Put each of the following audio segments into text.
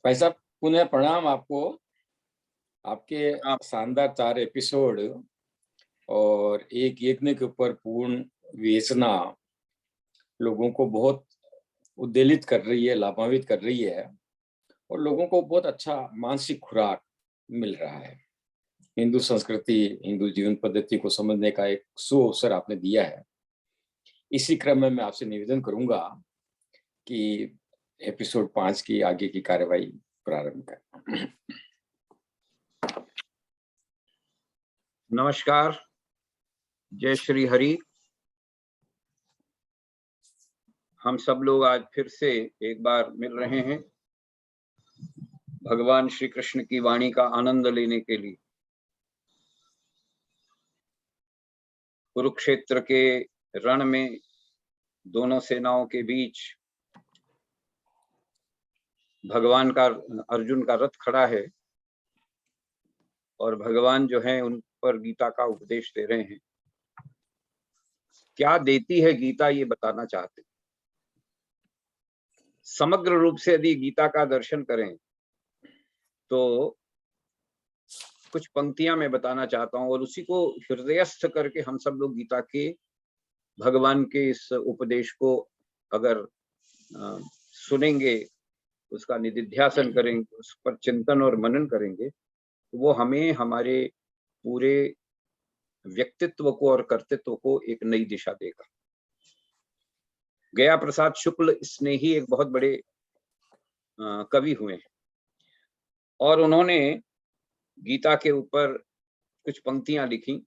भाई साहब, पुनः प्रणाम आपको। आपके हाँ, शानदार 4 एपिसोड और एक यज्ञ के ऊपर पूर्ण विवेचना लोगों को बहुत उद्वेलित कर रही है, लाभान्वित कर रही है और लोगों को बहुत अच्छा मानसिक खुराक मिल रहा है। हिंदू संस्कृति, हिंदू जीवन पद्धति को समझने का एक सुअवसर आपने दिया है। इसी क्रम में मैं आपसे निवेदन करूंगा कि एपिसोड 5 की आगे की कार्यवाही प्रारंभ करें। नमस्कार। जय श्री हरि। हम सब लोग आज फिर से एक बार मिल रहे हैं भगवान श्री कृष्ण की वाणी का आनंद लेने के लिए। कुरुक्षेत्र के रण में दोनों सेनाओं के बीच भगवान का, अर्जुन का रथ खड़ा है और भगवान जो है उन पर गीता का उपदेश दे रहे हैं। क्या देती है गीता, ये बताना चाहते हैं। समग्र रूप से यदि गीता का दर्शन करें तो कुछ पंक्तियां मैं बताना चाहता हूं और उसी को हृदयस्थ करके हम सब लोग गीता के भगवान के इस उपदेश को अगर सुनेंगे, उसका निधिध्यासन करेंगे, उस पर चिंतन और मनन करेंगे तो वो हमें हमारे पूरे व्यक्तित्व को और कर्तृत्व को एक नई दिशा देगा। गया प्रसाद शुक्ल स्नेही एक बहुत बड़े कवि हुए हैं और उन्होंने गीता के ऊपर कुछ पंक्तियां लिखी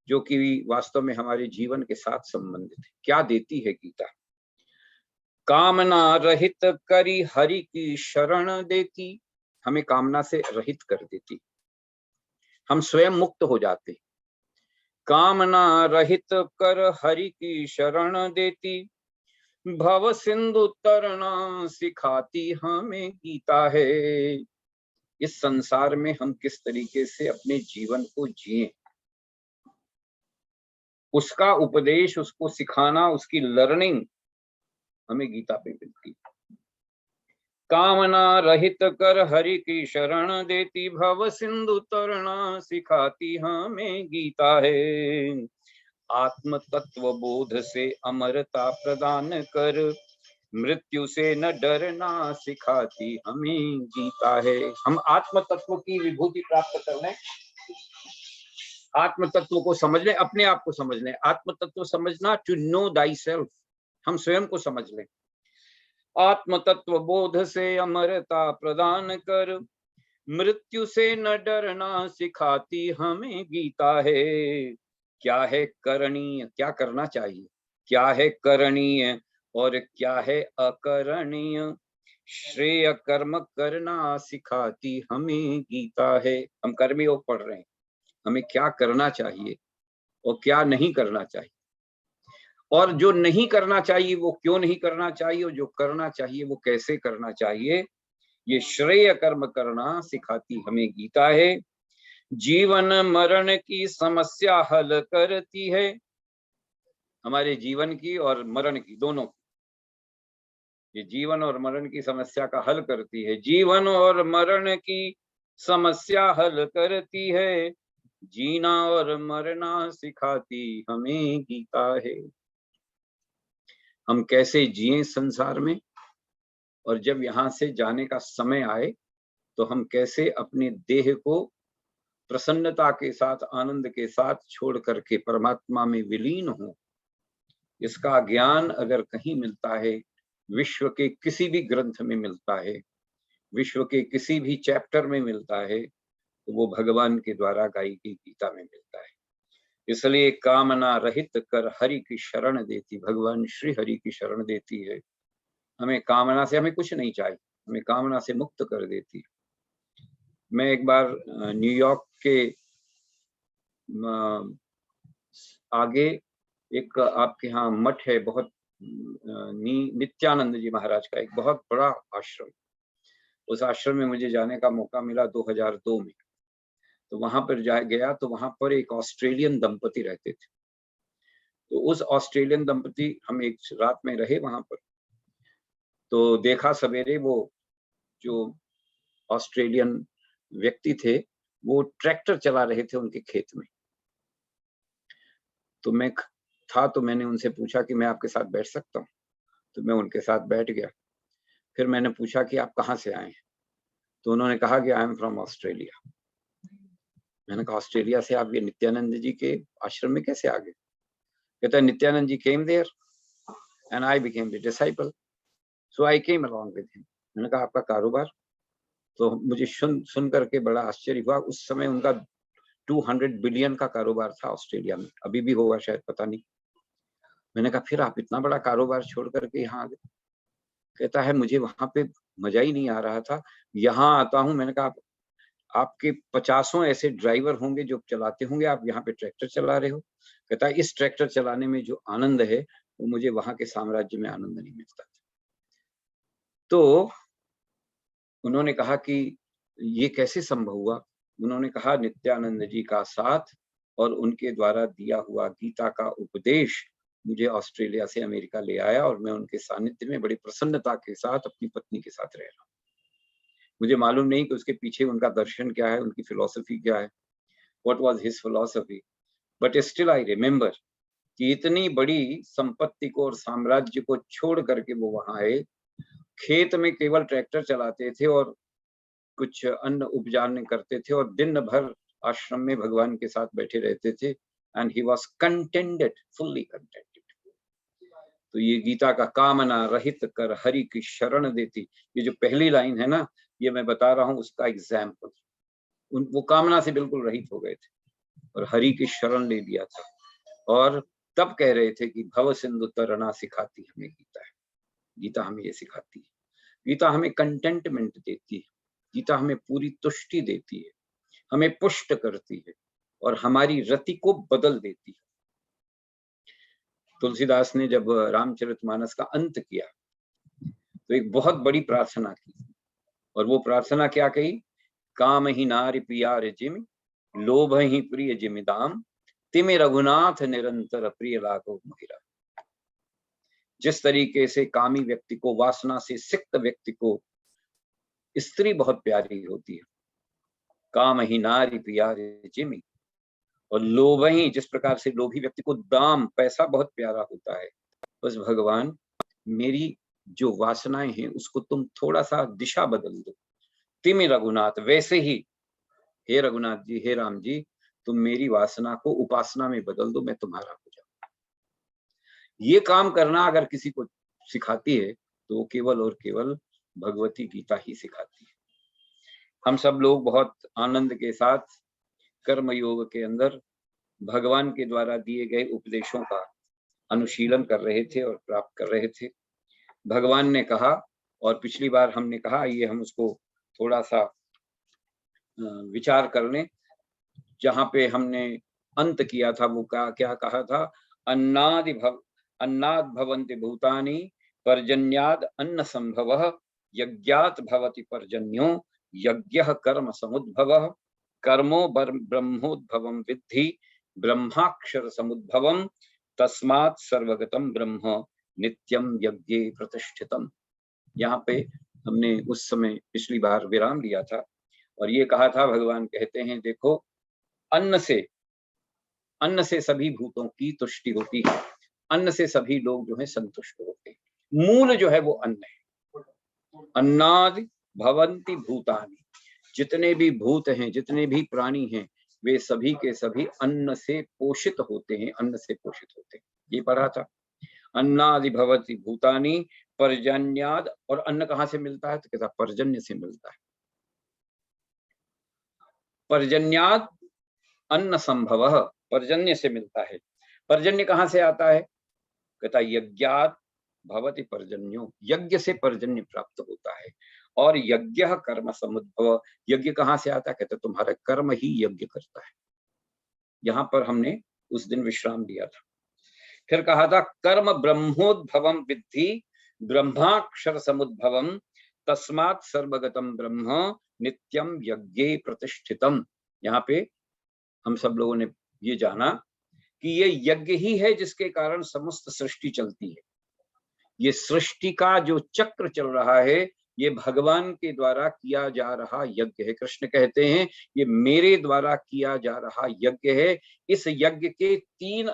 जो कि वास्तव में हमारे जीवन के साथ संबंधित है। क्या देती है गीता? कामना रहित करी हरि की शरण देती, हमें कामना से रहित कर देती, हम स्वयं मुक्त हो जाते। कामना रहित कर हरि की शरण देती, भव सिंधु तरना सिखाती हमें गीता है। इस संसार में हम किस तरीके से अपने जीवन को जिए, उसका उपदेश, उसको सिखाना, उसकी लर्निंग हमें गीता पे मिलती। कामना रहित कर हरि की शरण देती, भव सिंधु तरना सिखाती हमें गीता है। आत्म तत्व बोध से अमरता प्रदान कर, मृत्यु से न डरना सिखाती हमें गीता है। हम आत्म तत्व की विभूति प्राप्त कर लें, आत्म तत्व को समझ लें, अपने आप को समझ लें। आत्म तत्व समझना, टू नो दाई सेल्फ, हम स्वयं को समझ लें। आत्म तत्व बोध से अमरता प्रदान कर, मृत्यु से न डरना सिखाती हमें गीता है। क्या है करणीय, क्या करना चाहिए, क्या है करणीय और क्या है अकरणीय, श्रेय कर्म करना सिखाती हमें गीता है। हम कर्मयोग पढ़ रहे हैं, हमें क्या करना चाहिए और क्या नहीं करना चाहिए, और जो नहीं करना चाहिए वो क्यों नहीं करना चाहिए, और जो करना चाहिए वो कैसे करना चाहिए, ये श्रेय कर्म करना सिखाती हमें गीता है। जीवन मरण की समस्या हल करती है, हमारे जीवन की और मरण की, दोनों की। ये जीवन और मरण की समस्या का हल करती है। जीवन और मरण की समस्या हल करती है, जीना और मरना सिखाती हमें गीता है। हम कैसे जिए संसार में, और जब यहाँ से जाने का समय आए तो हम कैसे अपने देह को प्रसन्नता के साथ, आनंद के साथ छोड़ करके परमात्मा में विलीन हो। इसका ज्ञान अगर कहीं मिलता है, विश्व के किसी भी ग्रंथ में मिलता है, विश्व के किसी भी चैप्टर में मिलता है, तो वो भगवान के द्वारा गाई गई गीता में मिलता है। इसलिए कामना रहित कर हरि की शरण देती, भगवान श्री हरि की शरण देती है। हमें कामना से, हमें कुछ नहीं चाहिए, हमें कामना से मुक्त कर देती है। मैं एक बार न्यूयॉर्क के आगे एक आपके यहाँ मठ है, बहुत नित्यानंद जी महाराज का एक बहुत बड़ा आश्रम। उस आश्रम में मुझे जाने का मौका मिला 2002 में। तो वहां पर गया तो वहां पर एक ऑस्ट्रेलियन दंपति रहते थे। तो उस ऑस्ट्रेलियन दंपति, हम एक रात में रहे वहां पर। तो देखा सवेरे वो जो ऑस्ट्रेलियन व्यक्ति थे वो ट्रैक्टर चला रहे थे उनके खेत में। तो मैं था तो मैंने उनसे पूछा कि मैं आपके साथ बैठ सकता हूँ? तो मैं उनके साथ बैठ गया। फिर मैंने पूछा कि आप कहाँ से आए हैं? तो उन्होंने कहा कि आई एम फ्रॉम ऑस्ट्रेलिया। मैंने कहा ऑस्ट्रेलिया से आप ये नित्यानंद जी के आश्रम में कैसे आ गए? कहता है Nityanand ji came there and I became the disciple, so I came along with him. मैंने कहा आपका कारोबार? तो मुझे सुन करके बड़ा आश्चर्य हुआ। उस समय उनका 200 बिलियन का कारोबार था ऑस्ट्रेलिया में, अभी भी होगा शायद, पता नहीं। मैंने कहा फिर आप इतना बड़ा कारोबार छोड़ करके यहाँ आ गए? कहता है मुझे वहां पे मजा ही नहीं आ रहा था, यहाँ आता हूँ। मैंने कहा आपके 50 ऐसे ड्राइवर होंगे जो चलाते होंगे, आप यहाँ पे ट्रैक्टर चला रहे हो। कहता है इस ट्रैक्टर चलाने में जो आनंद है वो मुझे वहां के साम्राज्य में आनंद नहीं मिलता। तो उन्होंने कहा कि ये कैसे संभव हुआ? उन्होंने कहा नित्यानंद जी का साथ और उनके द्वारा दिया हुआ गीता का उपदेश मुझे ऑस्ट्रेलिया से अमेरिका ले आया और मैं उनके सानिध्य में बड़ी प्रसन्नता के साथ अपनी पत्नी के साथ रह रहा हूँ। मुझे मालूम नहीं कि उसके पीछे उनका दर्शन क्या है, उनकी फिलॉसफी क्या है, what was his philosophy, but still I remember कि इतनी बड़ी संपत्ति को और साम्राज्य को छोड़ करके वो वहां आए, खेत में केवल ट्रैक्टर चलाते थे और कुछ अन्न उपजाने करते थे और दिन भर आश्रम में भगवान के साथ बैठे रहते थे। And he was contented, fully contented. तो ये गीता का कामना रहित कर हरि की शरण देती, ये जो पहली लाइन है ना, ये मैं बता रहा हूँ उसका एग्जाम्पल। वो कामना से बिल्कुल रहित हो गए थे और हरि की शरण ले लिया था। और तब कह रहे थे कि भव सिंधु तरना सिखाती हमें गीता है। गीता हमें ये सिखाती है, गीता हमें कंटेंटमेंट देती है, गीता हमें पूरी तुष्टि देती है, हमें पुष्ट करती है और हमारी रति को बदल देती है। तुलसीदास ने जब रामचरितमानस का अंत किया तो एक बहुत बड़ी प्रार्थना की और वो प्रार्थना क्या कही? काम ही नारी प्यार जिम, लोभ ही प्रिय जिमिदाम, तिमि रघुनाथ निरंतर प्रिय लागो महिरा। जिस तरीके से कामी व्यक्ति को, वासना से सिक्त व्यक्ति को स्त्री बहुत प्यारी होती है, काम ही नारी प्यार जिमी, और लोभ ही, जिस प्रकार से लोभी व्यक्ति को दाम, पैसा बहुत प्यारा होता है, बस भगवान मेरी जो वासनाएं हैं उसको तुम थोड़ा सा दिशा बदल दो। तिमि रघुनाथ, वैसे ही हे रघुनाथ जी, हे राम जी, तुम मेरी वासना को उपासना में बदल दो, मैं तुम्हारा हो जाऊं। ये काम करना अगर किसी को सिखाती है तो केवल और केवल भगवती गीता ही सिखाती है। हम सब लोग बहुत आनंद के साथ कर्म योग के अंदर भगवान के द्वारा दिए गए उपदेशों का अनुशीलन कर रहे थे और प्राप्त कर रहे थे। भगवान ने कहा, और पिछली बार हमने कहा, ये हम उसको थोड़ा सा विचार कर लें। जहां पे हमने अंत किया था वो क्या कहा था? अन्नाद भवन्ति भूतानि पर्जन्याद अन्न संभवः, यज्ञात भवति पर्जन्यो यज्ञः कर्म समुद्भवः, कर्मो ब्रह्मोद्भवं विद्धि ब्रह्माक्षर समुद्भवम्, तस्मात् सर्वगतं ब्रह्म नित्यम यज्ञे प्रतिष्ठितम। यहाँ पे हमने उस समय पिछली बार विराम लिया था और ये कहा था, भगवान कहते हैं देखो, अन्न से सभी भूतों की तुष्टि होती है, अन्न से सभी लोग जो है संतुष्ट होते हैं। मूल जो है वो अन्न है। अन्नादि भवन्ति भूतानि, जितने भी भूत हैं, जितने भी प्राणी हैं, वे सभी के सभी अन्न से पोषित होते हैं, अन्न से पोषित होते हैं। ये पढ़ा था। अन्नादि भवति भूतानि पर्जन्याद, और अन्न कहाँ से मिलता है? तो कहता पर्जन्य से मिलता है। पर्जन्याद अन्न संभवः, पर्जन्य से मिलता है। पर्जन्य कहाँ से आता है? कहता यज्ञात भवति पर्जन्यो, यज्ञ से पर्जन्य प्राप्त होता है। और यज्ञ कर्म समुद्भव, यज्ञ कहाँ से आता है? कहता तुम्हारा कर्म ही यज्ञ करता है। यहाँ पर हमने उस दिन विश्राम लिया था। फिर कहा था कर्म ब्रह्मोद्भवम विद्धि ब्रह्माक्षर समुद्भवम, तस्मात् सर्वगतम ब्रह्म नित्यम यज्ञे प्रतिष्ठितम। यहाँ पे हम सब लोगों ने ये जाना कि ये यज्ञ ही है जिसके कारण समस्त सृष्टि चलती है। ये सृष्टि का जो चक्र चल रहा है ये भगवान के द्वारा किया जा रहा यज्ञ है। कृष्ण कहते हैं ये मेरे द्वारा किया जा रहा यज्ञ है। इस यज्ञ के 3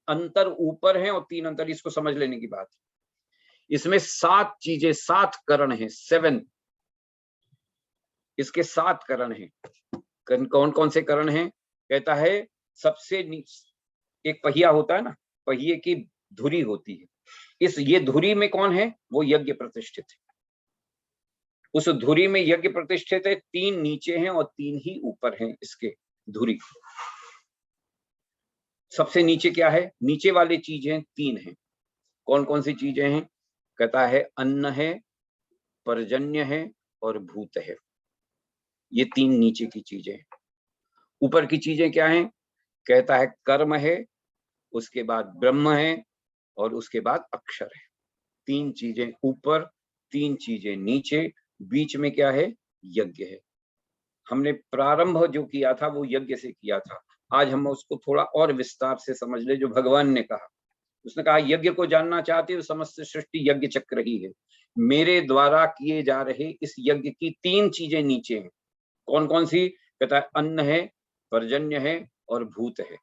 अंतर ऊपर हैं और 3 अंतर, इसको समझ लेने की बात है। इसमें 7 चीजें, 7 करण हैं, 7, इसके 7 करण हैं। कौन कौन से करण हैं? कहता है सबसे नीचे एक पहिया होता है ना, पहिए की धुरी होती है। ये धुरी में कौन है? वो यज्ञ प्रतिष्ठित है। उस धुरी में यज्ञ प्रतिष्ठित है। 3 नीचे हैं और 3 ही ऊपर हैं इसके धुरी। सबसे नीचे क्या है? नीचे वाली चीजें 3 हैं। कौन कौन सी चीजें हैं? कहता है अन्न है, पर्जन्य है और भूत है। ये 3 नीचे की चीजें हैं। ऊपर की चीजें क्या हैं? कहता है कर्म है, उसके बाद ब्रह्म है और उसके बाद अक्षर है। 3 चीजें ऊपर, 3 चीजें नीचे, बीच में क्या है? यज्ञ है। हमने प्रारंभ जो किया था वो यज्ञ से किया था। आज हम उसको थोड़ा और विस्तार से समझ ले। जो भगवान ने कहा, उसने कहा यज्ञ को जानना चाहते हो, समस्त सृष्टि यज्ञ चक्र ही है। मेरे द्वारा किए जा रहे इस यज्ञ की 3 चीजें नीचे हैं। कौन कौन सी? कहता है अन्न है, पर्जन्य है और भूत है।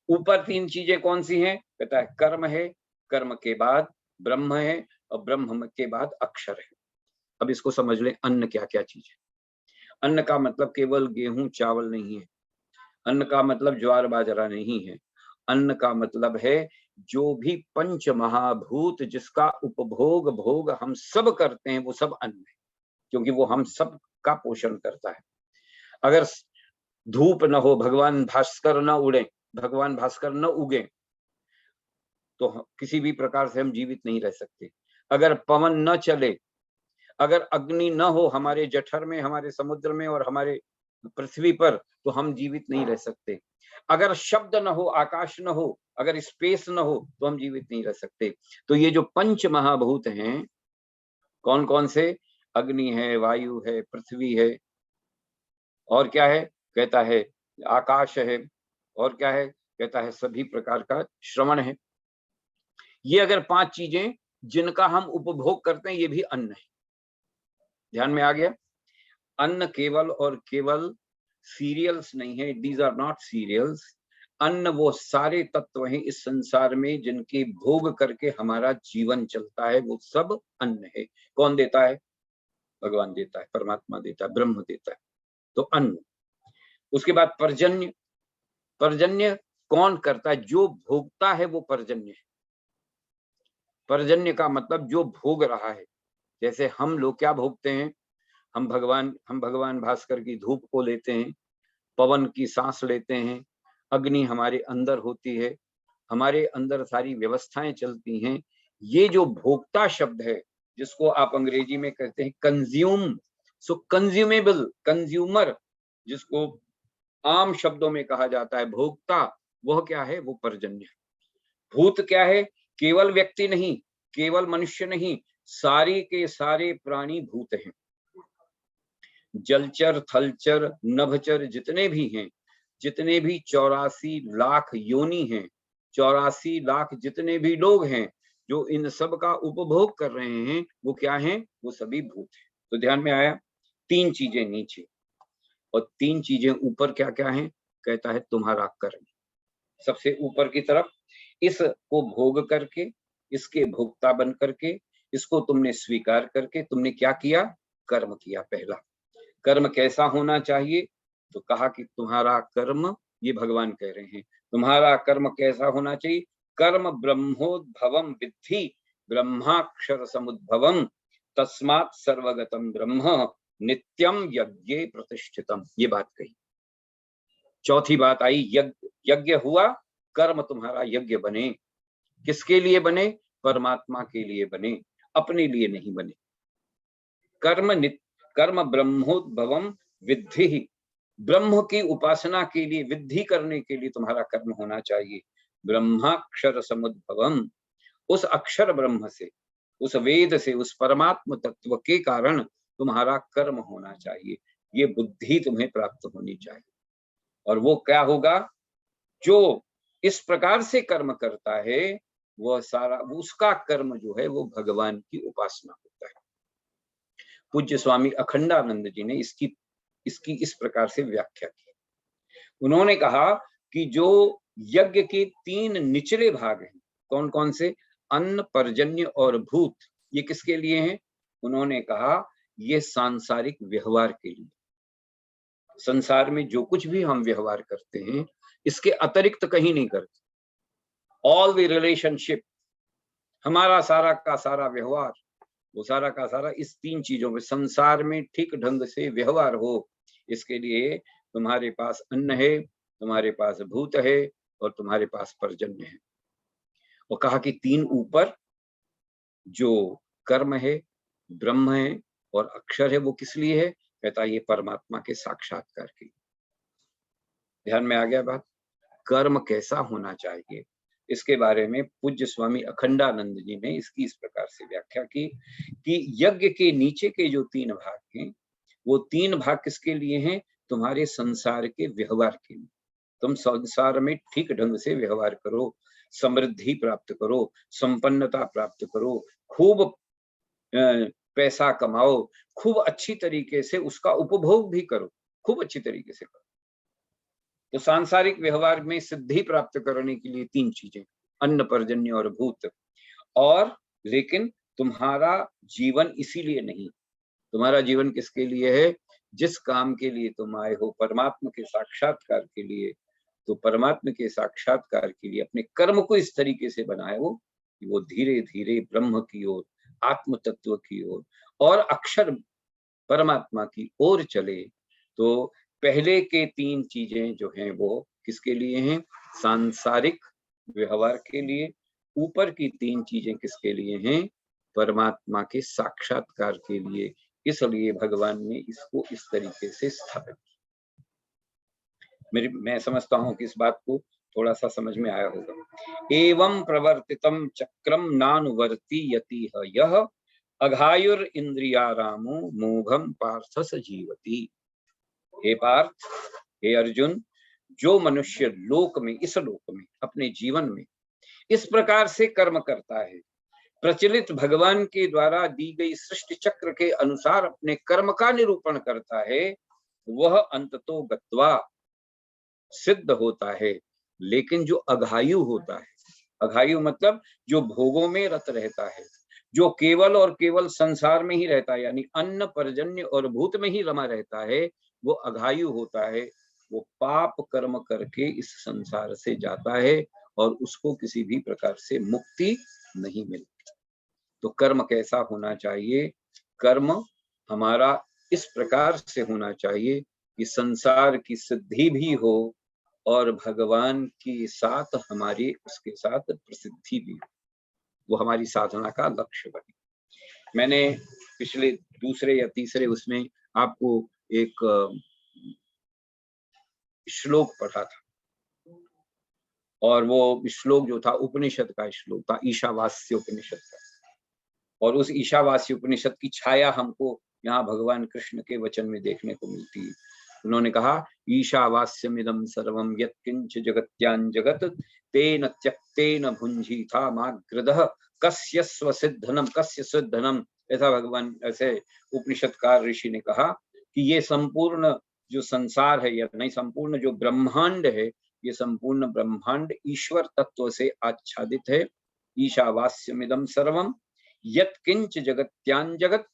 ऊपर 3 चीजें कौन सी हैं? कहता है कर्म है, कर्म के बाद ब्रह्म है और ब्रह्म के बाद अक्षर है। अब इसको समझ ले, अन्न क्या क्या चीज है। अन्न का मतलब केवल गेहूं चावल नहीं है। अन्न का मतलब ज्वार बाजरा नहीं है। अन्न का मतलब है जो भी पंच महाभूत जिसका उपभोग भोग हम सब करते हैं, वो सब अन्न है, क्योंकि वो हम सब का पोषण करता है। अगर धूप न हो, भगवान भास्कर न उड़े, भगवान भास्कर न उगे, तो किसी भी प्रकार से हम जीवित नहीं रह सकते। अगर पवन न चले, अगर अग्नि न हो हमारे जठर में, हमारे समुद्र में और हमारे पृथ्वी पर, तो हम जीवित नहीं रह सकते। अगर शब्द न हो, आकाश न हो, अगर स्पेस न हो, तो हम जीवित नहीं रह सकते। तो ये जो पंच महाभूत हैं, कौन कौन से? अग्नि है, वायु है, पृथ्वी है और क्या है? कहता है आकाश है और क्या है? कहता है सभी प्रकार का श्रवण है। ये अगर 5 चीजें जिनका हम उपभोग करते हैं, ये भी अन्न है। ध्यान में आ गया? अन्न केवल और केवल सीरियल्स नहीं है। These are not cereals. अन्न वो सारे तत्व हैं इस संसार में जिनके भोग करके हमारा जीवन चलता है, वो सब अन्न है। कौन देता है? भगवान देता है, परमात्मा देता है, ब्रह्म देता है। तो अन्न। उसके बाद पर्जन्य। पर्जन्य कौन करता है? जो भोगता है वो पर्जन्य है। पर्जन्य का मतलब जो भोग रहा है। जैसे हम लोग क्या भोगते हैं? हम भगवान भास्कर की धूप को लेते हैं, पवन की सांस लेते हैं, अग्नि हमारे अंदर होती है, हमारे अंदर सारी व्यवस्थाएं चलती हैं। ये जो भोक्ता शब्द है, जिसको आप अंग्रेजी में कहते हैं कंज्यूम, सो कंज्यूमेबल, कंज्यूमर, जिसको आम शब्दों में कहा जाता है भोक्ता, वह क्या है? वो पर्जन्य। भूत क्या है? केवल व्यक्ति नहीं, केवल मनुष्य नहीं, सारे के सारे प्राणी भूत हैं। जलचर, थलचर, नभचर जितने भी हैं, जितने भी 84 लाख योनि हैं, 84 लाख जितने भी लोग हैं जो इन सब का उपभोग कर रहे हैं, वो क्या हैं? वो सभी भूत हैं। तो ध्यान में आया? 3 चीजें नीचे और 3 चीजें ऊपर क्या क्या हैं? कहता है तुम्हारा कर्म। सबसे ऊपर की तरफ इसको भोग करके, इसके भोक्ता बन करके, इसको तुमने स्वीकार करके तुमने क्या किया? कर्म किया। पहला कर्म कैसा होना चाहिए? तो कहा कि तुम्हारा कर्म, ये भगवान कह रहे हैं, तुम्हारा कर्म कैसा होना चाहिए? कर्म ब्रह्मोद्भवम विद्धि ब्रह्माक्षर समुद्भवम तस्मात् सर्वगतम ब्रह्म नित्यम यज्ञे प्रतिष्ठितम। ये बात कही। चौथी बात आई, यज्ञ हुआ, कर्म तुम्हारा यज्ञ बने। किसके लिए बने? परमात्मा के लिए बने, अपने लिए नहीं बने। कर्म ब्रह्मोद्भवम विद्धि, ब्रह्म की उपासना के लिए, विद्धि करने के लिए तुम्हारा कर्म होना चाहिए। ब्रह्माक्षर समुद्भवम, उस अक्षर ब्रह्म से, उस वेद से, उस परमात्म तत्व के कारण तुम्हारा कर्म होना चाहिए। ये बुद्धि तुम्हें प्राप्त होनी चाहिए। और वो क्या होगा? जो इस प्रकार से कर्म करता है, वह सारा, उसका कर्म जो है वो भगवान की उपासना होता है। पूज्य स्वामी अखंडानंद जी ने इसकी इस प्रकार से व्याख्या की। उन्होंने कहा कि जो यज्ञ के 3 निचले भाग हैं, कौन कौन से? अन्न, पर्जन्य और भूत। ये किसके लिए हैं? उन्होंने कहा ये सांसारिक व्यवहार के लिए। संसार में जो कुछ भी हम व्यवहार करते हैं, इसके अतिरिक्त कहीं नहीं करते। ऑल द रिलेशनशिप, हमारा सारा का सारा व्यवहार, वो सारा का सारा इस 3 चीजों में, संसार में ठीक ढंग से व्यवहार हो, इसके लिए तुम्हारे पास अन्न है, तुम्हारे पास भूत है और तुम्हारे पास पर्जन्य है। और कहा कि 3 ऊपर जो कर्म है, ब्रह्म है और अक्षर है, वो किस लिए है? कहता ये परमात्मा के साक्षात्कार के लिए। ध्यान में आ गया बात? कर्म कैसा होना चाहिए, इसके बारे में पूज्य स्वामी अखंडानंद जी ने इसकी इस प्रकार से व्याख्या की कि यज्ञ के नीचे के जो 3 भाग हैं, वो 3 भाग किसके लिए हैं? तुम्हारे संसार के व्यवहार के लिए। तुम संसार में ठीक ढंग से व्यवहार करो, समृद्धि प्राप्त करो, संपन्नता प्राप्त करो, खूब पैसा कमाओ, खूब अच्छी तरीके से उसका उपभोग भी करो, खूब अच्छी तरीके से करो। तो सांसारिक व्यवहार में सिद्धि प्राप्त करने के लिए 3 चीजें, अन्न, पर्जन्य और भूत। और लेकिन तुम्हारा जीवन इसीलिए नहीं, तुम्हारा जीवन किसके लिए है? जिस काम के लिए तुम आए हो, परमात्मा के साक्षात्कार के लिए, तो परमात्मा के साक्षात्कार के लिए अपने कर्म को इस तरीके से बनाए हो कि वो धीरे धीरे ब्रह्म की ओर, आत्म तत्व की ओर और अक्षर परमात्मा की ओर चले। तो पहले के 3 चीजें जो हैं वो किसके लिए हैं? सांसारिक व्यवहार के लिए। ऊपर की 3 चीजें किसके लिए हैं? परमात्मा के साक्षात्कार के लिए। इसलिए भगवान ने इसको इस तरीके से स्थापित किया। मैं समझता हूं कि इस बात को थोड़ा सा समझ में आया होगा। एवं प्रवर्तितम चक्रम नानुवर्ती यति यह अघायुर इंद्रियारामो मोघम पार्थ सजीवती। हे पार्थ, हे अर्जुन, जो मनुष्य लोक में, इस लोक में, अपने जीवन में इस प्रकार से कर्म करता है, प्रचलित भगवान के द्वारा दी गई सृष्टि चक्र के अनुसार अपने कर्म का निरूपण करता है, वह अंततो गत्वा सिद्ध होता है। लेकिन जो अघायु होता है, अघायु मतलब जो भोगों में रत रहता है, जो केवल और केवल संसार में ही रहता है, यानी अन्न, पर्जन्य और भूत में ही रमा रहता है, वो अघायु होता है। वो पाप कर्म करके इस संसार से जाता है और उसको किसी भी प्रकार से मुक्ति नहीं मिलती। तो कर्म कैसा होना चाहिए? कर्म हमारा इस प्रकार से होना चाहिए कि संसार की सिद्धि भी हो और भगवान के साथ हमारी उसके साथ प्रसिद्धि भी हो, वो हमारी साधना का लक्ष्य बने। मैंने पिछले 2 या 3 उसमें आपको एक श्लोक पढ़ा था, और वो श्लोक जो था उपनिषद का श्लोक था, ईशावास्य उपनिषद का। और उस ईशावास्य उपनिषद की छाया हमको यहाँ भगवान कृष्ण के वचन में देखने को मिलती है। उन्होंने कहा ईशावास्यमिदं सर्वं यत्किंच जगत्यां जगत तेन त्यक्तेन भुंजीथा माग्रदः कस्य स्वसिद्धनम कस्य सिद्धनम। ऐसा भगवान, ऐसे उपनिषदकार ऋषि ने कहा कि ये संपूर्ण जो संसार है, या नहीं, संपूर्ण जो ब्रह्मांड है, ये संपूर्ण ब्रह्मांड ईश्वर तत्व से आच्छादित है। ईशावास्यमिदं सर्वम यत्किंच जगत्यां जगत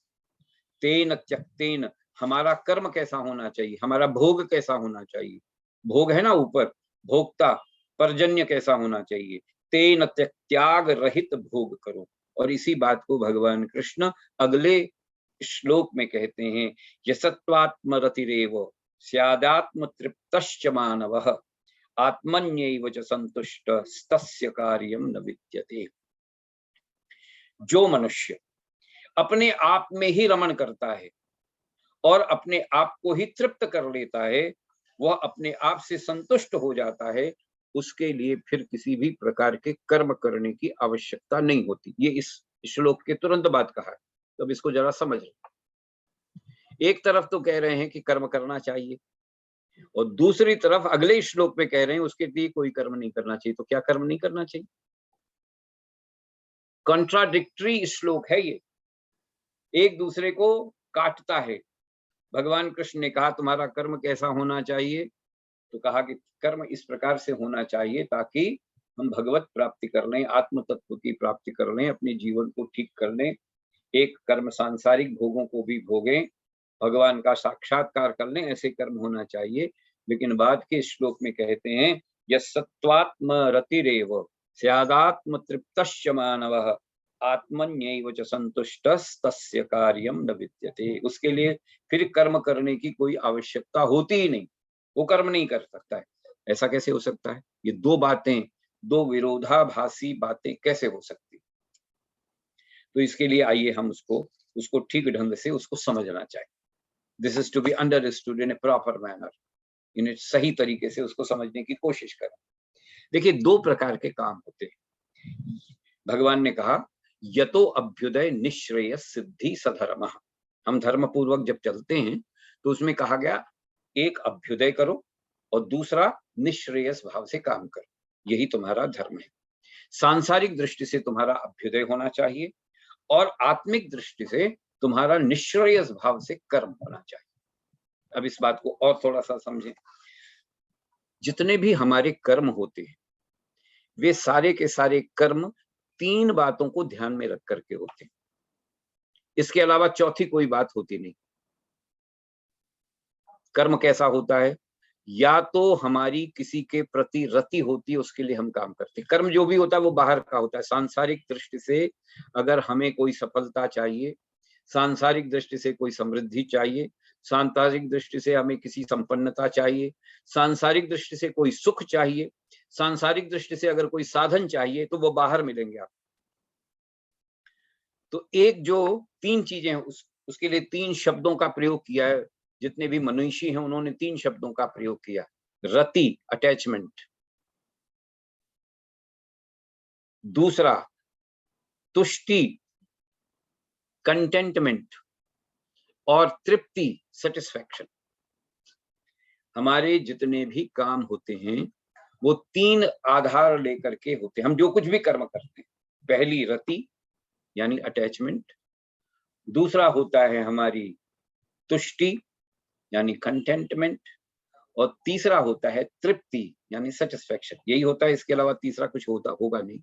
तेन त्यक्तेन। हमारा कर्म कैसा होना चाहिए, हमारा भोग कैसा होना चाहिए? भोग है ना ऊपर, भोक्ता, पर्जन्य कैसा होना चाहिए? तेन त्याग रहित भोग करो। और इसी बात को भगवान कृष्ण अगले श्लोक में कहते हैं, यसत्वात्मरतिरेव स्यादात्म तृप्तश्च मानवः आत्मन्यैव च संतुष्ट तस्य कार्यम न विद्यते। जो मनुष्य अपने आप में ही रमण करता है और अपने आप को ही तृप्त कर लेता है, वह अपने आप से संतुष्ट हो जाता है, उसके लिए फिर किसी भी प्रकार के कर्म करने की आवश्यकता नहीं होती। ये इस श्लोक के तुरंत बाद कहा है। तो अब इसको जरा समझ लो। एक तरफ तो कह रहे हैं कि कर्म करना चाहिए, और दूसरी तरफ अगले श्लोक में कह रहे हैं उसके लिए कोई कर्म नहीं करना चाहिए। तो क्या कर्म नहीं करना चाहिए? कॉन्ट्राडिक्टरी श्लोक है ये, एक दूसरे को काटता है। भगवान कृष्ण ने कहा तुम्हारा कर्म कैसा होना चाहिए, तो कहा कि कर्म इस प्रकार से होना चाहिए ताकि हम भगवत प्राप्ति कर लें, आत्म तत्व की प्राप्ति कर लें, अपने जीवन को ठीक कर लें, एक कर्म सांसारिक भोगों को भी भोगें, भगवान का साक्षात्कार कर लें, ऐसे कर्म होना चाहिए। लेकिन बाद के श्लोक में कहते हैं यत्सत्त्वात्म रतिरेव स्यादात्म तृप्तश्च मानवः आत्मन्यैव च संतुष्टस्तस्य कार्यम न विद्यते। उसके लिए फिर कर्म करने की कोई आवश्यकता होती ही नहीं, वो कर्म नहीं कर सकता है। ऐसा कैसे हो सकता है? ये दो बातें, दो विरोधाभासी बातें कैसे हो सकती? तो इसके लिए आइए हम उसको ठीक ढंग से उसको समझना चाहिए। This is to be understood in a proper manner, in सही तरीके से उसको समझने की कोशिश करें। देखिए, दो प्रकार के काम होते हैं। भगवान ने कहा यतो अभ्युदय निश्रेय सिद्धि सधर्म। हम धर्म पूर्वक जब चलते हैं तो उसमें कहा गया एक अभ्युदय करो और दूसरा निश्रेयस भाव से काम करो, यही तुम्हारा धर्म है। सांसारिक दृष्टि से तुम्हारा अभ्युदय होना चाहिए और आत्मिक दृष्टि से तुम्हारा निश्रेयस भाव से कर्म होना चाहिए। अब इस बात को और थोड़ा सा समझें। जितने भी हमारे कर्म होते हैं वे सारे के सारे कर्म तीन बातों को ध्यान में रख करके होते हैं, इसके अलावा चौथी कोई बात होती नहीं। कर्म कैसा होता है? या तो हमारी किसी के प्रति रति होती है, उसके लिए हम काम करते हैं। कर्म जो भी होता है वो बाहर का होता है। सांसारिक दृष्टि से अगर हमें कोई सफलता चाहिए, सांसारिक दृष्टि से कोई समृद्धि चाहिए, सांसारिक दृष्टि से हमें किसी संपन्नता चाहिए, सांसारिक दृष्टि से कोई सुख चाहिए, सांसारिक दृष्टि से अगर कोई साधन चाहिए, तो वो बाहर मिलेंगे आप। तो एक जो तीन चीजें हैं उसके लिए तीन शब्दों का प्रयोग किया है। जितने भी मनुष्य हैं उन्होंने तीन शब्दों का प्रयोग किया। रति अटैचमेंट, दूसरा तुष्टि कंटेंटमेंट, और तृप्ति सेटिस्फैक्शन। हमारे जितने भी काम होते हैं वो तीन आधार लेकर के होते हैं। हम जो कुछ भी कर्म करते हैं, पहली रति यानी अटैचमेंट, दूसरा होता है हमारी तुष्टि यानी कंटेंटमेंट, और तीसरा होता है तृप्ति यानी सेटिस्फैक्शन। यही होता है, इसके अलावा तीसरा कुछ होगा नहीं।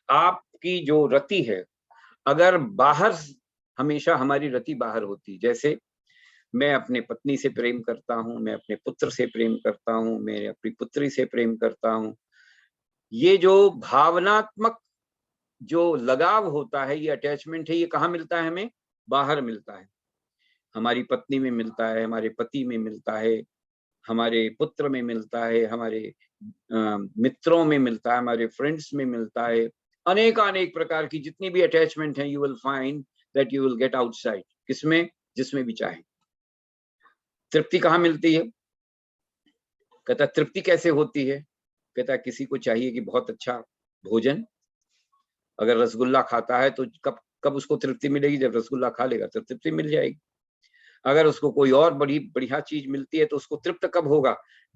आपकी जो रति है, अगर बाहर हमेशा हमारी रति बाहर होती, जैसे मैं अपने पत्नी से प्रेम करता हूं, मैं अपने पुत्र से प्रेम करता हूं, मैं अपनी पुत्री से प्रेम करता हूं, ये जो भावनात्मक जो लगाव होता है, ये अटैचमेंट है, ये कहाँ मिलता है? हमें बाहर मिलता है। हमारी पत्नी में मिलता है, हमारे पति में मिलता है, हमारे पुत्र में मिलता है, हमारे मित्रों में मिलता है, हमारे फ्रेंड्स में मिलता है। अनेक प्रकार की जितनी भी अटैचमेंट है, you will find that you will get outside. किसमें? जिसमें भी चाहे। तृप्ति कहाँ मिलती है? कहता तृप्ति कैसे होती है? कहता किसी को चाहिए कि बहुत अच्छा भोजन, अगर रसगुल्ला खाता है तो कब उसको तृप्ति मिलेगी? जब रसगुल्ला खा लेगा तो तृप्ति मिल जाएगी। अगर उसको कोई और बड़ी बढ़िया चीज मिलती है तो उसको तृप्त कब होगा?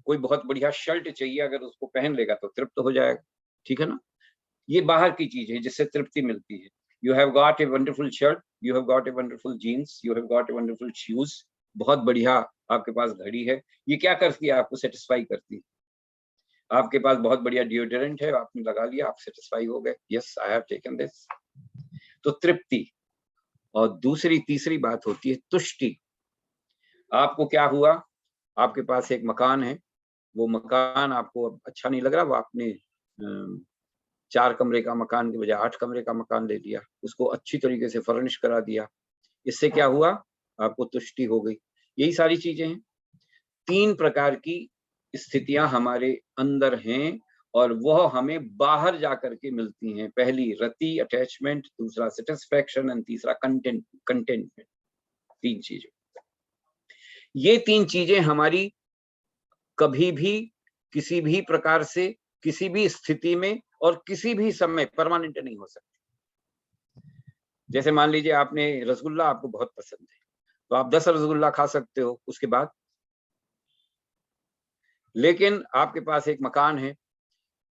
कोई बहुत बढ़िया शर्ट चाहिए, अगर उसको पहन लेगा तो तृप्त हो जाएगा। ठीक है ना? ये बाहर की चीज है जिससे तृप्ति मिलती है। You have got a wonderful shirt, you have got a wonderful jeans, you have got a wonderful shoes, बहुत बढ़िया आपके पास घड़ी है। ये क्या करती है? आपको सेटिस्फाई करती है। आपके पास बहुत बढ़िया डिओड्रेंट है, आपने लगा लिया, आप सेटिस्फाई हो गए, yes I have taken this. तो तृप्ति। और तीसरी बात होती है तुष्टि। आपको क्या हुआ? आपके पास एक मकान है, वो मकान आपको अच्छा नहीं लग रहा, वो आपने 4 कमरे का मकान के बजाय 8 कमरे का मकान ले लिया, उसको अच्छी तरीके से फर्निश करा दिया। इससे क्या हुआ? आपको तुष्टि हो गई। यही सारी चीजें हैं। 3 प्रकार की स्थितियां हमारे अंदर हैं और वह हमें बाहर जाकर के मिलती हैं। पहली रति अटैचमेंट, दूसरा सेटिस्फैक्शन एंड तीसरा कंटेंटमेंट। 3 चीजें। ये 3 चीजें हमारी कभी भी किसी भी प्रकार से किसी भी स्थिति में और किसी भी समय परमानेंट नहीं हो सकती। जैसे मान लीजिए आपने रसगुल्ला आपको बहुत पसंद है, तो आप 10 रसगुल्ला खा सकते हो उसके बाद। लेकिन आपके पास एक मकान है,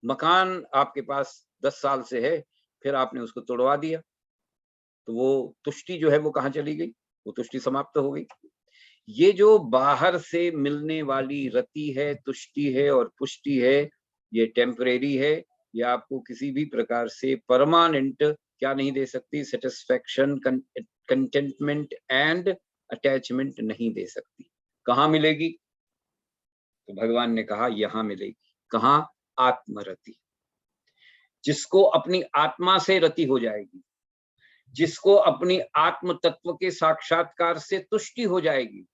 मकान आपके पास 10 साल से है, फिर आपने उसको तोड़वा दिया, तो वो तुष्टि जो है वो कहाँ चली गई? वो तुष्टि समाप्त हो गई। ये जो बाहर से मिलने वाली रति है, तुष्टि है और पुष्टि है, ये टेम्परेरी है। ये आपको किसी भी प्रकार से परमानेंट क्या नहीं दे सकती, सेटिस्फैक्शन, कंटेंटमेंट एंड अटैचमेंट नहीं दे सकती। कहाँ मिलेगी? तो भगवान ने कहा यहां मिलेगी। कहाँ? आत्मरति। जिसको अपनी आत्मा से रति हो जाएगी, जिसको अपनी आत्म तत्व के साक्षात्कार से तुष्टि हो जाएगी,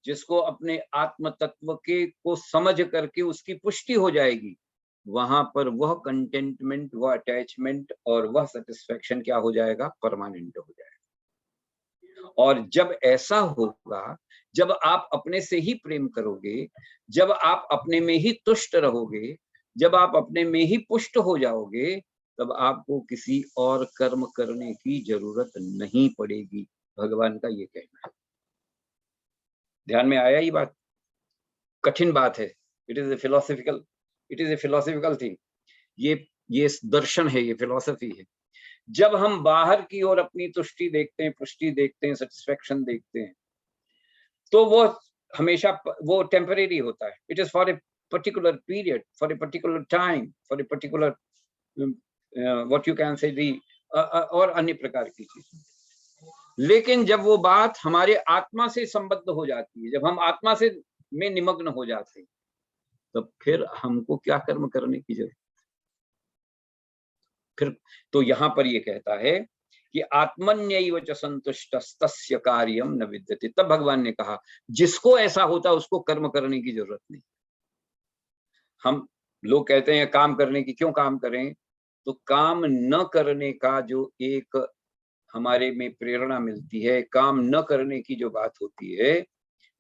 जिसको अपने आत्म तत्व के को समझ करके उसकी पुष्टि हो जाएगी, वहां पर वह कंटेंटमेंट, वह अटैचमेंट और वह सेटिस्फैक्शन क्या हो जाएगा? परमानेंट हो जाएगा। और जब ऐसा होगा, जब आप अपने से ही प्रेम करोगे, जब आप अपने में ही तुष्ट रहोगे, जब आप अपने में ही पुष्ट हो जाओगे, तब आपको किसी और कर्म करने की जरूरत नहीं पड़ेगी। भगवान का ये कहना है। ध्यान में आया ये बात? कठिन बात है। It is a philosophical thing. ये दर्शन है, ये फिलॉसफी है। जब हम बाहर की ओर अपनी तुष्टि देखते हैं, पुष्टि देखते हैं, सेटिस्फैक्शन देखते हैं, तो वो हमेशा वो टेम्परेरी होता है। It is for a particular period, for a particular time, for a particular what you can say the और अन्य प्रकार की चीजें। लेकिन जब वो बात हमारे आत्मा से संबद्ध हो जाती है, जब हम आत्मा से में निमग्न हो जाते हैं, तब फिर हमको क्या कर्म करने की जरूरत? फिर तो यहां पर ये कहता है कि आत्मन्यैव च संतुष्टस्तस्य कार्यम न विद्यते। तब भगवान ने कहा जिसको ऐसा होता उसको कर्म करने की जरूरत नहीं। हम लोग कहते हैं काम करने की, क्यों काम करें? तो काम न करने का जो एक हमारे में प्रेरणा मिलती है, काम न करने की जो बात होती है,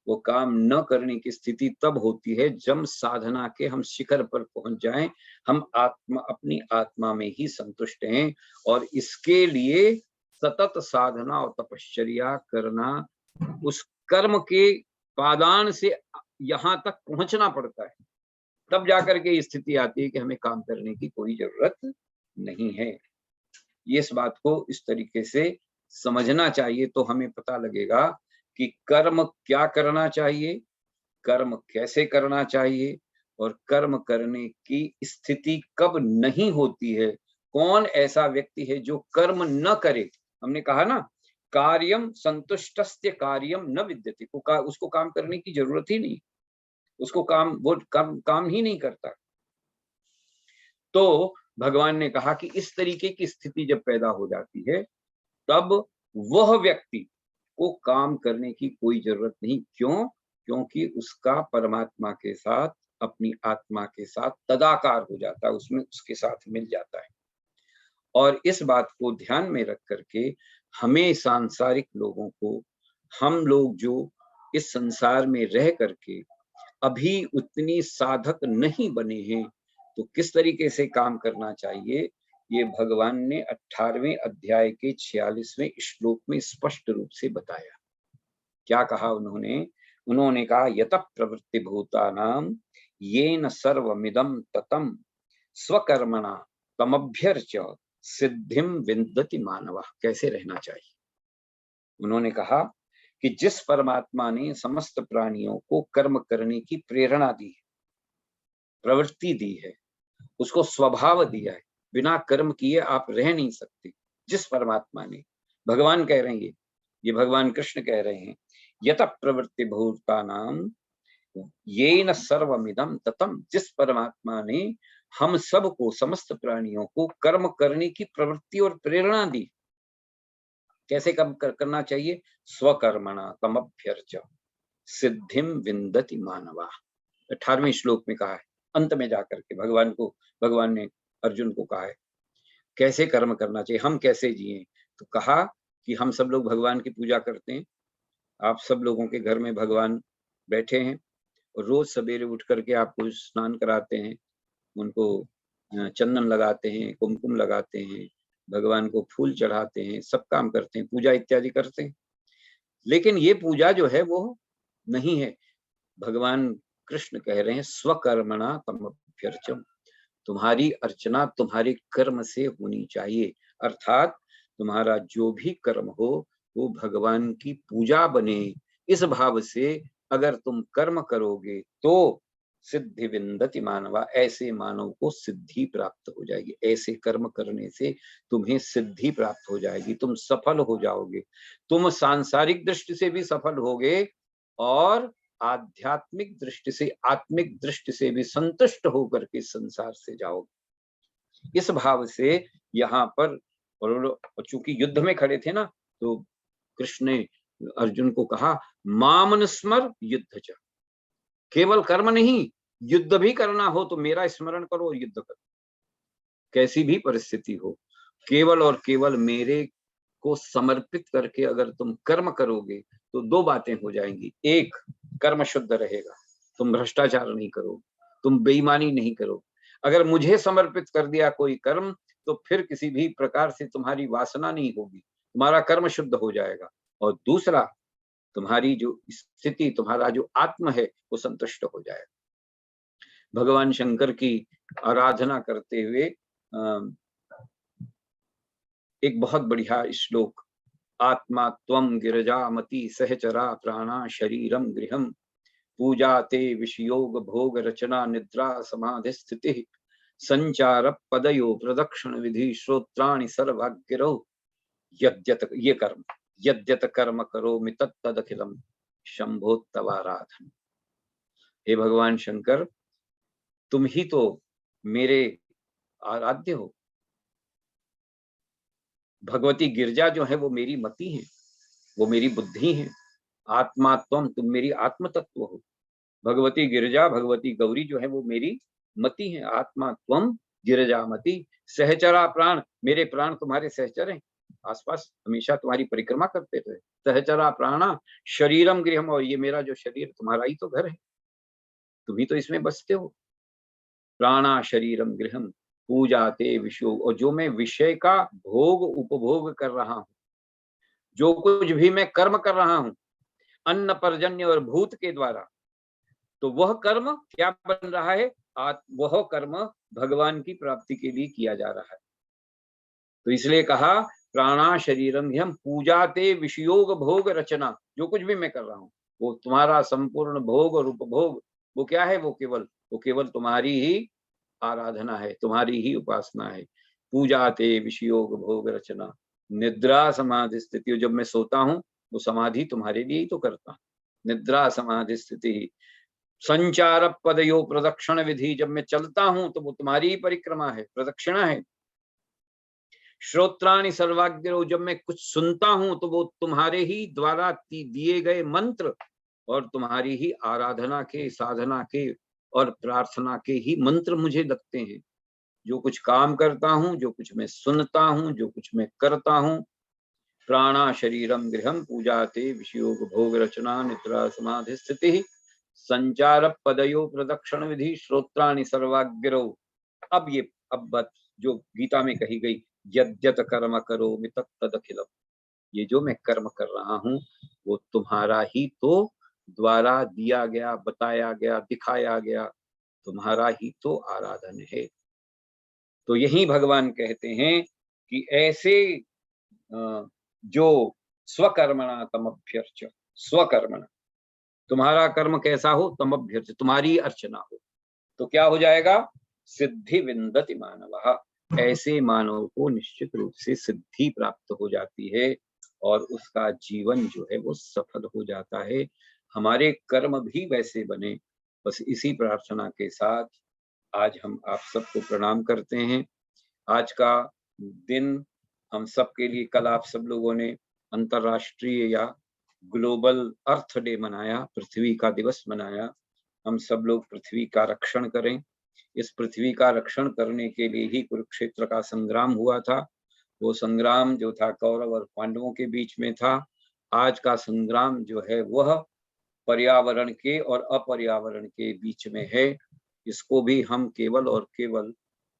वो काम न करने की स्थिति तब होती है जब साधना के हम शिखर पर पहुंच जाएं, हम अपनी आत्मा में ही संतुष्ट हैं। और इसके लिए सतत साधना और तपश्चर्या करना, उस कर्म के पादान से यहां तक पहुंचना पड़ता है। तब जाकर के ये स्थिति आती है कि हमें काम करने की कोई जरूरत नहीं है। ये इस बात को इस तरीके से समझना चाहिए, तो हमें पता लगेगा कि कर्म क्या करना चाहिए, कर्म कैसे करना चाहिए, और कर्म करने की स्थिति कब नहीं होती है। कौन ऐसा व्यक्ति है जो कर्म न करे? हमने कहा ना, कार्यम संतुष्टस्य कार्यम न विद्यते। उसको काम करने की जरूरत ही नहीं, उसको वो काम ही नहीं करता। तो भगवान ने कहा कि इस तरीके की स्थिति जब पैदा हो जाती है, तब वह व्यक्ति को काम करने की कोई जरूरत नहीं। क्यों? क्योंकि उसका परमात्मा के साथ, अपनी आत्मा के साथ तदाकार हो जाता है, उसमें उसके साथ मिल जाता है। और इस बात को ध्यान में रख करके हमें सांसारिक लोगों को, हम लोग जो इस संसार में रह करके अभी उतनी साधक नहीं बने हैं, तो किस तरीके से काम करना चाहिए, ये भगवान ने 18वें अध्याय के 46वें श्लोक में स्पष्ट रूप से बताया। क्या कहा उन्होंने? उन्होंने कहा यत प्रवृत्ति भूतानाम येन सर्वमिदं ततम स्वकर्मणा तमभ्यर्च्य सिद्धिम विन्दति मानवः। कैसे रहना चाहिए? उन्होंने कहा कि जिस परमात्मा ने समस्त प्राणियों को कर्म करने की प्रेरणा दी है, प्रवृत्ति दी है, उसको स्वभाव दिया है, बिना कर्म किए आप रह नहीं सकते। जिस परमात्मा ने, भगवान कह रहे हैं, ये भगवान कृष्ण कह रहे हैं, यत प्रवृत्ति भूतानाम येन सर्वमिदं ततम। जिस परमात्मा ने हम सबको, समस्त प्राणियों को कर्म करने की प्रवृत्ति और प्रेरणा दी। कैसे कर्म करना चाहिए? स्वकर्मणा तमभ्यर्च्य सिद्धिम विन्दति मानवा। 18वें श्लोक में कहा है। अंत में जाकर के भगवान ने अर्जुन को कहा है कैसे कर्म करना चाहिए, हम कैसे जिए। तो कहा कि हम सब लोग भगवान की पूजा करते हैं, आप सब लोगों के घर में भगवान बैठे हैं, और रोज सवेरे उठ करके आपको स्नान कराते हैं, उनको चंदन लगाते हैं, कुमकुम लगाते हैं, भगवान को फूल चढ़ाते हैं, सब काम करते हैं, पूजा इत्यादि करते हैं। लेकिन ये पूजा जो है वो नहीं है। भगवान कृष्ण कह रहे हैं स्वकर्मणा तमभ्यर्च्यम। तुम्हारी अर्चना तुम्हारे कर्म से होनी चाहिए, अर्थात तुम्हारा जो भी कर्म हो वो भगवान की पूजा बने। इस भाव से अगर तुम कर्म करोगे तो सिद्धि विंदति मानवा, ऐसे मानव को सिद्धि प्राप्त हो जाएगी। ऐसे कर्म करने से तुम्हें सिद्धि प्राप्त हो जाएगी, तुम सफल हो जाओगे। तुम सांसारिक दृष्टि से भी सफल होगे और आध्यात्मिक दृष्टि से, आत्मिक दृष्टि से भी संतुष्ट होकर के संसार से जाओगे। इस भाव से यहाँ पर, और चूंकि युद्ध में खड़े थे ना, तो कृष्ण ने अर्जुन को कहा मामन स्मर युद्ध च, केवल कर्म नहीं, युद्ध भी करना हो तो मेरा स्मरण करो और युद्ध करो। कैसी भी परिस्थिति हो, केवल और केवल मेरे को समर्पित करके अगर तुम कर्म करोगे तो दो बातें हो जाएंगी। एक, कर्म शुद्ध रहेगा, तुम भ्रष्टाचार नहीं करो, तुम बेईमानी नहीं करो। अगर मुझे समर्पित कर दिया कोई कर्म, तो फिर किसी भी प्रकार से तुम्हारी वासना नहीं होगी, तुम्हारा कर्म शुद्ध हो जाएगा। और दूसरा, तुम्हारी जो स्थिति, तुम्हारा जो आत्म है वो संतुष्ट हो जाएगा। भगवान शंकर की आराधना करते हुए एक बहुत बढ़िया श्लोक, आत्मा त्वं गिरजामति सहचरा प्राणा शरीरम गृहम पूजा ते विषयोग भोग रचना निद्रा समाधि स्थिति संचार पदयो प्रदक्षिण विधि श्रोत्राणि सर्वाग्गिरो यद्यत, ये कर्म, यद्यत कर्म करोमि तत्तदखिलम शंभो तवाराधन। हे भगवान शंकर, तुम ही तो मेरे आराध्य हो। भगवती गिरजा जो है वो मेरी मति है, वो मेरी बुद्धि है। आत्मा त्वम, तुम मेरी आत्म तत्व हो। भगवती गिरजा, भगवती गौरी जो है वो मेरी मति है। आत्मा त्वम गिरजा मति सहचरा प्राण, मेरे प्राण तुम्हारे सहचर हैं, आसपास हमेशा तुम्हारी परिक्रमा करते रहे। सहचरा प्राणा शरीरम गृहम, और ये मेरा जो शरीर तुम्हारा ही तो घर है, तुम ही तो इसमें बसते हो। प्राणा शरीरम गृहम पूजा ते विषयो, और जो मैं विषय का भोग उपभोग कर रहा हूं, जो कुछ भी मैं कर्म कर रहा हूं अन्न पर्जन्य और भूत के द्वारा, तो वह कर्म क्या बन रहा है? वह कर्म भगवान की प्राप्ति के लिए किया जा रहा है। तो इसलिए कहा प्राणा शरीरम हम पूजा ते विषयोग भोग रचना, जो कुछ भी मैं कर रहा हूं वो तुम्हारा संपूर्ण भोग और उपभोग, वो क्या है? वो केवल तुम्हारी ही आराधना है, तुम्हारी ही उपासना है। पूजा ते विषयोग भोग रचना निद्रा समाधि स्थिति, जब मैं सोता हूं वो समाधि तुम्हारे लिए ही तो करता हूं। निद्रा समाधि स्थिति संचार पदयो प्रदक्षिण विधि, जब मैं चलता हूं तो वो तुम्हारी ही परिक्रमा है, प्रदक्षिणा है। श्रोत्राणि सर्वाग्रो, जब मैं कुछ सुनता हूं तो वो तुम्हारे ही द्वारा दिए गए मंत्र और तुम्हारी ही आराधना के, साधना के और प्रार्थना के ही मंत्र मुझे लगते हैं। जो कुछ काम करता हूं, जो कुछ मैं सुनता हूं, जो कुछ मैं करता हूं, प्राणा शरीरम गृहम पूजाते विषयोग भोग रचना निद्रा समाधि स्थिति संचार पदयो प्रदक्षिण विधि श्रोत्राणि सर्वाग्रो। अब बात जो गीता में कही गई, यद्यत कर्म करोमि तत्तदखिलम, ये जो मैं कर्म कर रहा हूं वो तुम्हारा ही तो द्वारा दिया गया, बताया गया, दिखाया गया, तुम्हारा ही तो आराधन है। तो यही भगवान कहते हैं कि ऐसे जो स्वकर्मणा तमभ्यर्च, स्वकर्मणा, तुम्हारा कर्म कैसा हो? तमभ्यर्च, तुम्हारी अर्चना हो, तो क्या हो जाएगा? सिद्धि विंदति मानवः, ऐसे मानव को निश्चित रूप से सिद्धि प्राप्त हो जाती है और उसका जीवन जो है वो सफल हो जाता है। हमारे कर्म भी वैसे बने। बस इसी प्रार्थना के साथ आज हम आप सबको प्रणाम करते हैं। आज का दिन हम सब के लिए, कल आप सब लोगों ने अंतर्राष्ट्रीय या ग्लोबल अर्थ डे मनाया, पृथ्वी का दिवस मनाया। हम सब लोग पृथ्वी का रक्षण करें। इस पृथ्वी का रक्षण करने के लिए ही कुरुक्षेत्र का संग्राम हुआ था। वो संग्राम जो था कौरव और पांडवों के बीच में था। आज का संग्राम जो है वह पर्यावरण के और अपर्यावरण के बीच में है। इसको भी हम केवल और केवल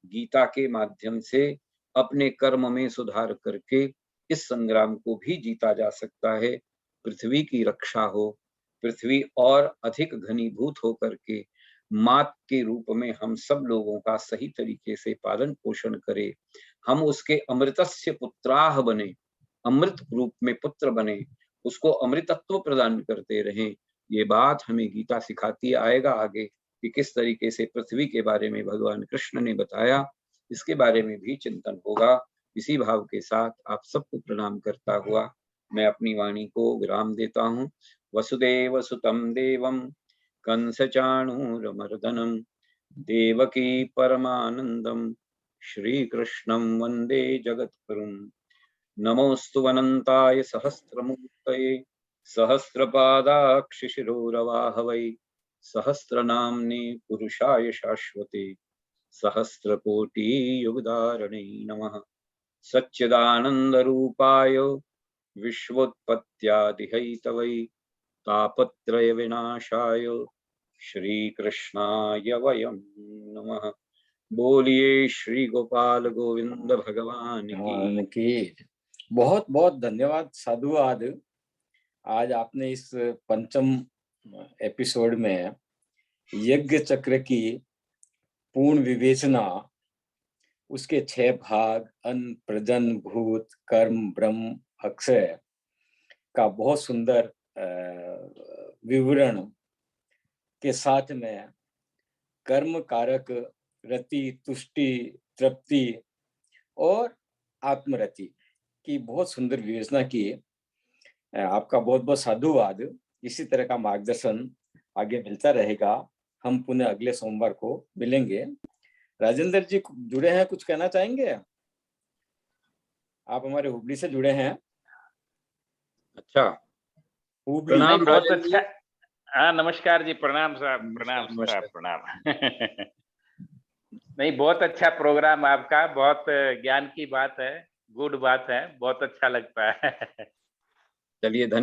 गीता के माध्यम से अपने कर्म में सुधार करके इस संग्राम को भी जीता जा सकता है। पृथ्वी की रक्षा हो, पृथ्वी और अधिक घनीभूत होकर के मात के रूप में हम सब लोगों का सही तरीके से पालन पोषण करें, हम उसके अमृतस्य पुत्राः बने, अमृत रूप में पुत्र बने, उसको अमृतत्व प्रदान करते रहें। ये बात हमें गीता सिखाती आएगा आगे कि किस तरीके से पृथ्वी के बारे में भगवान कृष्ण ने बताया, इसके बारे में भी चिंतन होगा। इसी भाव के साथ आप सबको प्रणाम करता हुआ मैं अपनी वाणी को विराम देता हूँ। वसुदेव सुतं देवं कंस चाणूरमर्दनम देवकी परमानंदम श्री कृष्णं वंदे जगद्गुरुं। नमोस्तु अनंताय सहस्रमूर्तये सहस्रपादाक्षिशिरोरवाहवै सहस्रनाम्ने पुरुषाय शाश्वते सहस्रकोटि युगधारणे नमः। सच्चिदानंदरूपाय विश्वोत्पत्त्यादिहेतवै तापत्रय विनाशाय श्री कृष्णाय वयं नमः। बोलिए श्री गोपाल गोविंद भगवान भगवान की। की बहुत बहुत धन्यवाद साधुवाद। आज आपने इस पंचम एपिसोड में यज्ञ चक्र की पूर्ण विवेचना, उसके 6 भाग अन्न प्रजन भूत कर्म ब्रह्म अक्षय का बहुत सुंदर विवरण के साथ में कर्म कारक रति तुष्टि तृप्ति और आत्मरति की बहुत सुंदर विवेचना की। आपका बहुत बहुत साधुवाद। इसी तरह का मार्गदर्शन आगे मिलता रहेगा। हम पुनः अगले सोमवार को मिलेंगे। राजेंद्र जी जुड़े हैं, कुछ कहना चाहेंगे? आप हमारे हुबली से जुड़े हैं। अच्छा, हुबली। प्रणाम बहुत राजन जी। अच्छा। हाँ, नमस्कार जी, प्रणाम साहब, प्रणाम नमस्कार। साहब, प्रणाम। नहीं, बहुत अच्छा प्रोग्राम आपका, बहुत ज्ञान की बात है, गुड बात है, बहुत अच्छा लगता है। चलिए धन्यवाद।